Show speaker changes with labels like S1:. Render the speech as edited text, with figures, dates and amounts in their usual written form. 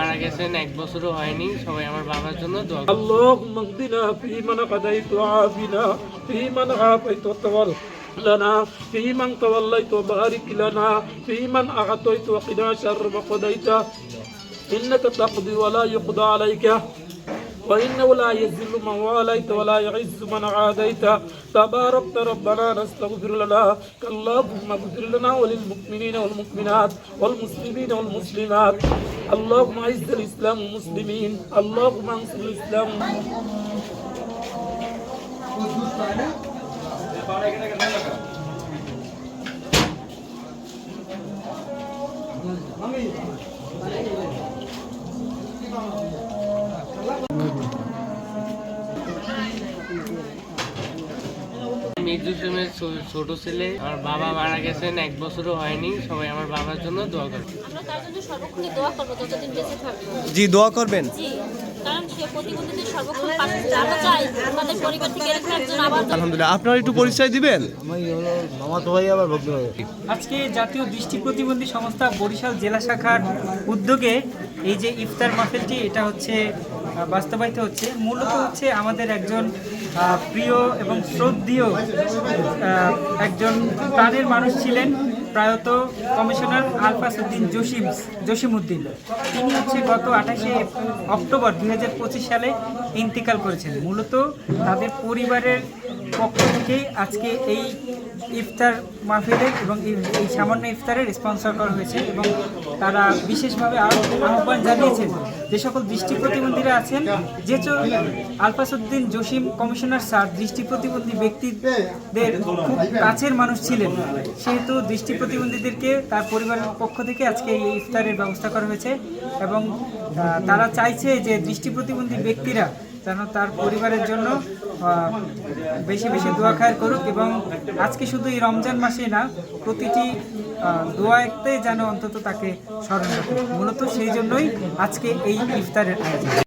S1: মারা গেছেন, 1 বছরও হয়নি। সবাই আমার বাবার জন্য দোয়া করুন।
S2: আল্লাহুম্মা ইহদিনা ফীমান হাদাইতা ওয়া আফিনা ফীমান আফাইতা ওয়া তাওয়াল্লানা ফীমান তাওয়াল্লাইতা ওয়া বারিক লানা ফীমান আ'তাইতা ওয়া কিনা শাররা মা কাদাইতা ইন্নাকা তাকদি ওয়া লা ইউকদা আলাইকা وإنه لا يذل من واليت ولا يعز من عاديت تباركت ربنا نستغفر لنا اللهم اغفر لنا وللمؤمنين والمؤمنات والمسلمين والمسلمات اللهم اعز الإسلام والمسلمين اللهم انصر الإسلام
S1: মির্জুসেমের ছোট ছেলে। আমার বাবা মারা গেছেন, 1 বছরও হয়নি। সবাই আমার বাবার জন্য দোয়া করুন।
S3: আমরা তার জন্য সর্বক্ষণই দোয়া করবো যতদিন বেঁচে থাকবো।
S4: জি, দোয়া করবেন।
S3: জি, কারণ সে প্রতিবন্ধীদের সর্বক্ষণ পাশে আমরা চাই তাদের পরিবার থেকে এরকম একজন আবার।
S4: আলহামদুলিল্লাহ, আপনারা একটু পরিচয় দিবেন।
S5: আজকে জাতীয় দৃষ্টি প্রতিবন্ধী সংস্থা বরিশাল জেলা শাখার উদ্যোগে এই যে ইফতার মাহফিলটি এটা হচ্ছে বাস্তবায়িত হচ্ছে। মূলত হচ্ছে আমাদের একজন প্রিয় এবং শ্রদ্ধেয় একজন প্রাণের মানুষ ছিলেন প্রয়াত কমিশনার আলফাস উদ্দিন জসিমউদ্দিন। তিনি হচ্ছে গত 28শে অক্টোবর 2025 সালে ইন্তেকাল করেছেন। মূলত তাদের পরিবারের পক্ষ থেকেই আজকে এই ইফতার মাহফিলের এবং এই সামান্য ইফতারের স্পন্সর করা হয়েছে এবং তারা বিশেষভাবে আহ্বান জানিয়েছেন যে সকল দৃষ্টি প্রতিবন্ধীরা আছেন, যেহেতু alphas Uddin Jasim commissioner sir দৃষ্টি প্রতিবন্ধী ব্যক্তিদের খুব কাছের মানুষ ছিলেন, সেহেতু দৃষ্টি প্রতিবন্ধীদেরকে তার পরিবারের পক্ষ থেকে আজকে এই ইফতারের ব্যবস্থা করা হয়েছে এবং তারা চাইছে যে দৃষ্টি প্রতিবন্ধী ব্যক্তিরা যেন তার পরিবারের জন্য বেশি বেশি দোয়া খায়ের করুক এবং আজকে শুধু এই রমজান মাসে না, প্রতিটি দোয়াতে যেন অন্তত তাকে স্মরণ রাখে। মূলত সেই জন্যই আজকে এই ইফতারের আয়োজন।